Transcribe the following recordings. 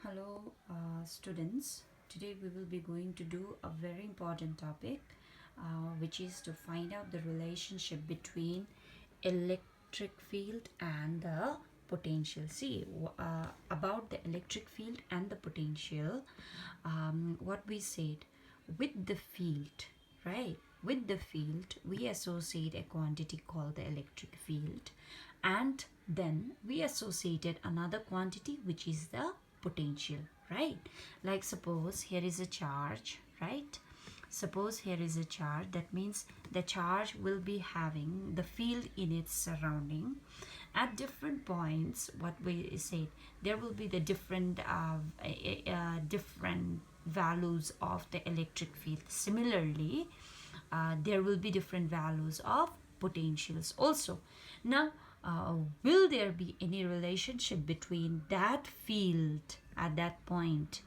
Hello, students. Today we will be going to do a very important topic, which is to find out the relationship between electric field and the potential. See, about the electric field and the potential, what we said with the field, right? With the field, we associate a quantity called the electric field, and then we associated another quantity which is the potential, right? Like suppose here is a charge, right? Suppose here is a charge, that means the charge will be having the field in its surrounding. At different points, what we say, there will be the different values of the electric field. Similarly, there will be different values of potentials also. Now, will there be any relationship between that field at that point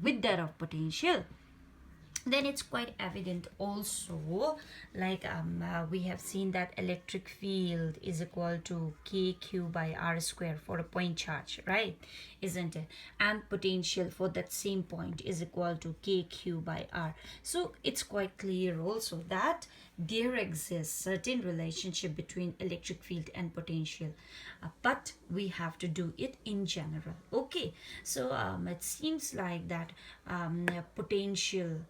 with that of potential? Then it's quite evident also, like we have seen that electric field is equal to kq by r square for a point charge, right? Isn't it? And potential for that same point is equal to kq by r. So it's quite clear also that there exists certain relationship between electric field and potential, but we have to do it in general. Okay, so it seems like that potential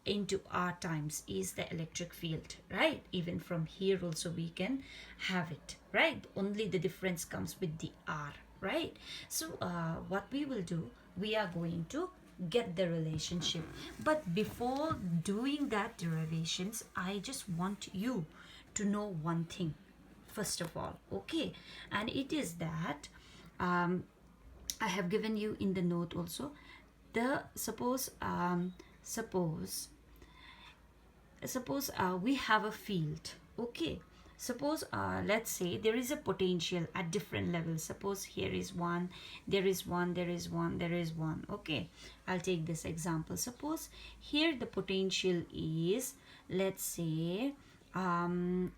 into r times is the electric field, right? Even from here also we can have it, right? Only the difference comes with the r, right? So what we will do, we are going to get the relationship, but before doing that derivations, I just want you to know one thing first of all, okay? And it is that I have given you in the note also the suppose we have a field, okay? Suppose let's say there is a potential at different levels. Suppose here is one, there is one, there is one, there is one, okay? I'll take this example. Suppose here the potential is, let's say 100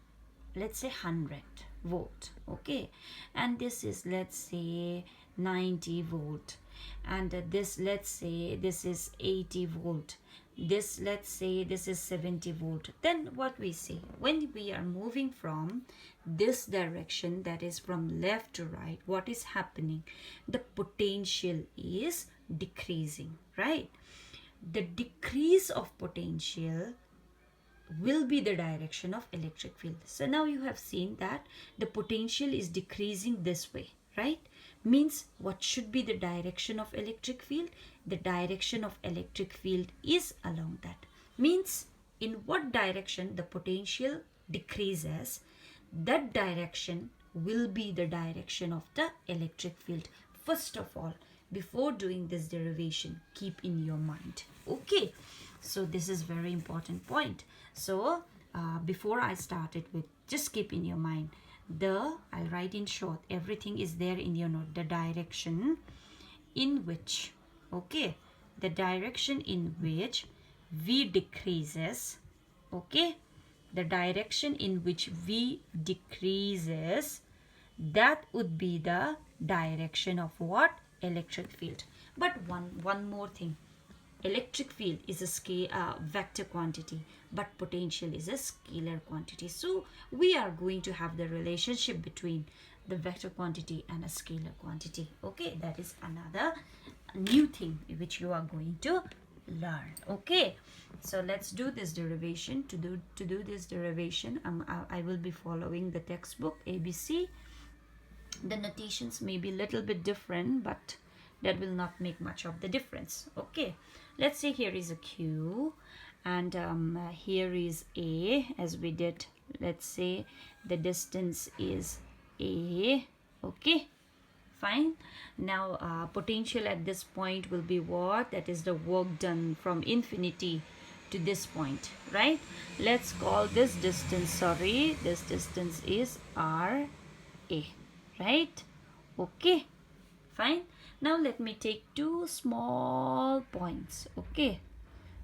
volt, okay? And this is, let's say, 90 volt, and this, let's say, this is 80 volt, this, let's say, this is 70 volt. Then what we say, when we are moving from this direction, that is from left to right, what is happening? The potential is decreasing, right? The decrease of potential will be the direction of electric field. So now you have seen that the potential is decreasing this way, right? Means what should be the direction of electric field? The direction of electric field is along that. Means in what direction the potential decreases, that direction will be the direction of the electric field. First of all, before doing this derivation, keep in your mind, okay? So this is very important point. So before I started with, just keep in your mind, I'll write in short, everything is there in your note, the direction in which, okay, the direction in which V decreases, okay, the direction in which V decreases, that would be the direction of what? Electric field. But one more thing, electric field is a vector quantity, but potential is a scalar quantity. So we are going to have the relationship between the vector quantity and a scalar quantity, okay? That is another new thing which you are going to learn, okay? So let's do this derivation. To do this derivation, I will be following the textbook ABC. The notations may be a little bit different, but that will not make much of the difference, okay? Let's say here is a Q, and here is A, as we did. Let's say the distance is A, okay? Fine. Now potential at this point will be what? That is the work done from infinity to this point, right? Let's call this distance, this distance is RA, right? Okay, fine. Now let me take two small points, okay?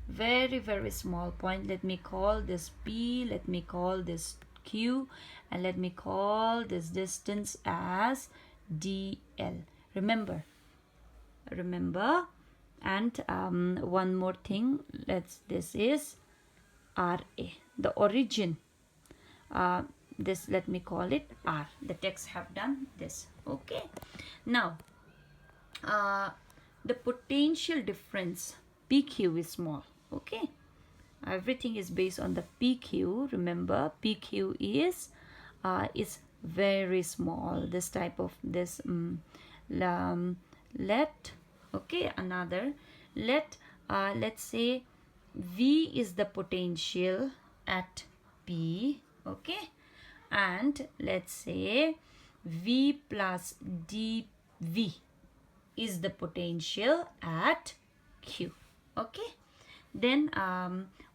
Very small point. Let me call this P, let me call this Q, and let me call this distance as DL, remember. And one more thing, this is RA, the origin. This, let me call it R. The texts have done this. Okay, now the potential difference PQ is small. Okay, everything is based on the PQ. Remember, PQ is very small. This type of this let let's say V is the potential at P. Okay, and let's say V plus dV is the potential at Q. Okay, then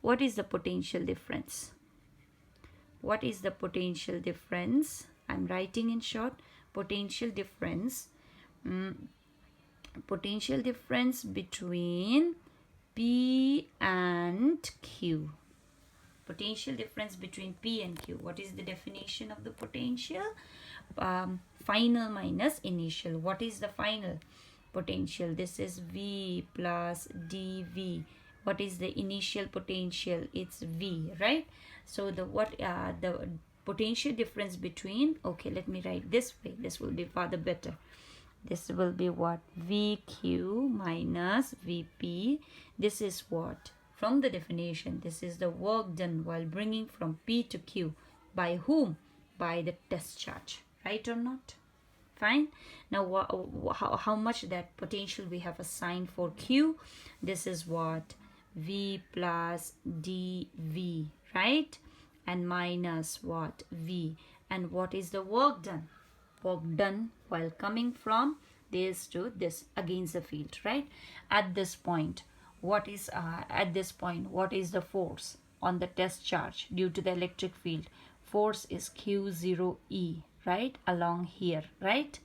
what is the potential difference? What is the potential difference? I'm writing in short. Potential difference between P and Q. Potential difference between P and Q. What is the definition of the potential? Final minus initial. What is the final potential? This is V plus dV. What is the initial potential? It's V, right? So the potential difference between, okay, let me write this way. This will be further better. This will be what? VQ minus VP. This is what? From the definition, this is the work done while bringing from P to Q. By whom? By the test charge. Right or not? Fine. Now, how much that potential we have assigned for Q? This is what? V plus dV, right? And minus what? V. And what is the work done? Work done while coming from this to this against the field, right? At this point, what is the force on the test charge due to the electric field? Force is Q0E, right? Along here, right?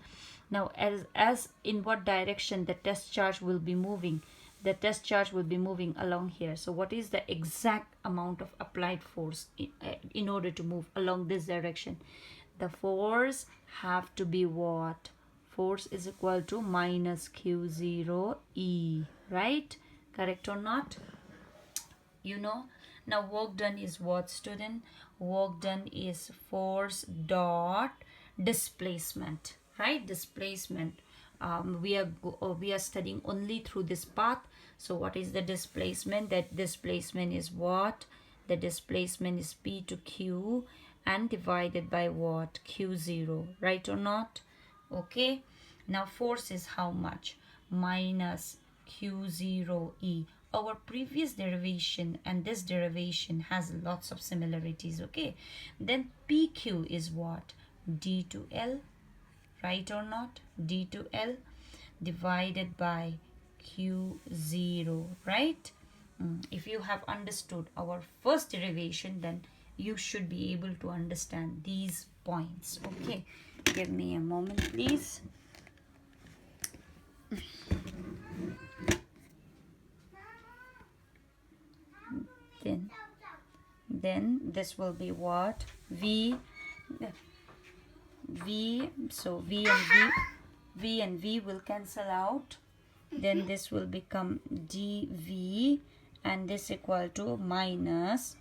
Now, as in what direction the test charge will be moving? The test charge will be moving along here. So what is the exact amount of applied force in order to move along this direction? The force have to be what? Force is equal to minus Q0E, right? Correct or not? You know. Now work done is what, student? Work done is force dot displacement, right? Displacement. We are studying only through this path. So what is the displacement? That displacement is what? The displacement is P to Q and divided by what? Q0, right or not? Okay. Now force is how much? Minus Q0E. Our previous derivation and this derivation has lots of similarities. Okay. Then PQ is what? D to L, right or not? D to L divided by Q0, right? If you have understood our first derivation, then you should be able to understand these points. Okay, give me a moment, please. Then this will be what? V. So V and V will cancel out. Then this will become dV, and this equal to minus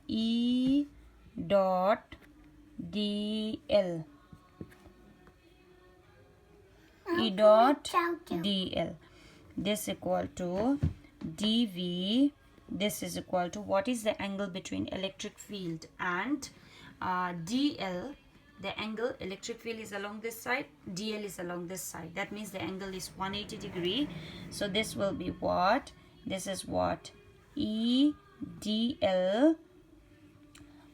E dot dl. E dot dl. This equal to dV. This is equal to, what is the angle between electric field and dl? The angle, electric field is along this side, dl is along this side. That means the angle is 180 degree. So this will be what? This is what? E dl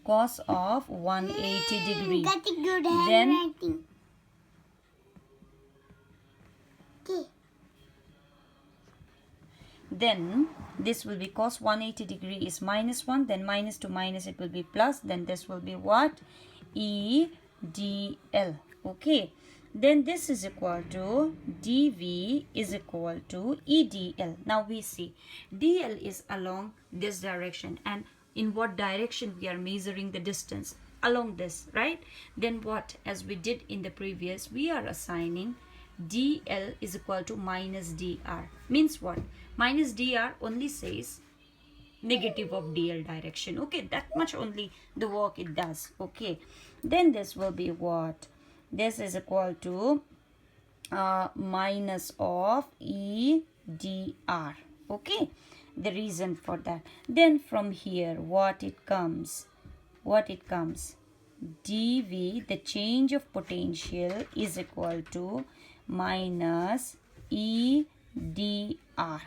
cos of 180 degree. Got a good handwriting. Then this will be cos 180 degree is minus 1. Then minus to minus it will be plus. Then this will be what? E dl. Okay. Then this is equal to dv is equal to E dl. Now we see dl is along this direction. And in what direction we are measuring the distance? along this, right? Then what, as we did in the previous, we are assigning dl is equal to minus dr. Means what? Minus dr only says negative of dl direction. Okay, that much only the work it does. Okay, then this will be what? This is equal to minus of e dr. Okay, the reason for that. Then from here what it comes? Dv, the change of potential, is equal to minus e dr.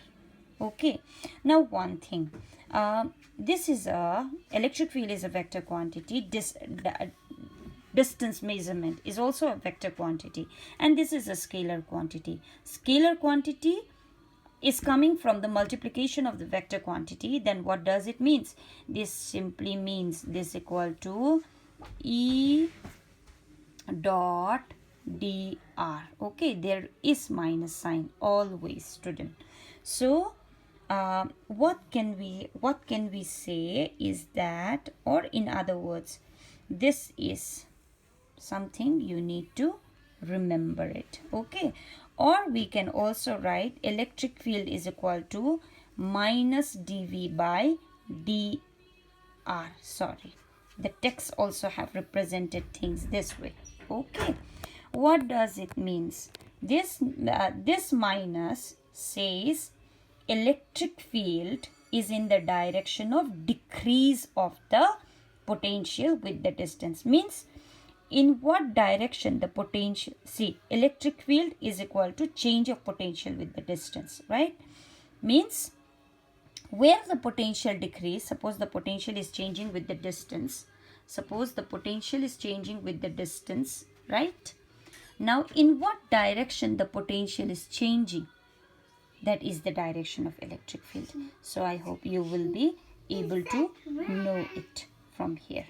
Okay, now one thing, this is a electric field is a vector quantity. Distance measurement is also a vector quantity, and this is a scalar quantity. Scalar quantity is coming from the multiplication of the vector quantity. Then what does it means? This simply means this equal to e dot dr. Okay, there is minus sign always, student. So what can we say is that, or in other words, this is something you need to remember it. Okay, or we can also write electric field is equal to minus dv by dr. Sorry, the text also have represented things this way. Okay, what does it means? This minus says electric field is in the direction of decrease of the potential with the distance. Means in what direction the potential, see, electric field is equal to change of potential with the distance, right? Means where the potential decrease, suppose the potential is changing with the distance, right? Now in what direction the potential is changing, that is the direction of electric field. So I hope you will be able to know it from here.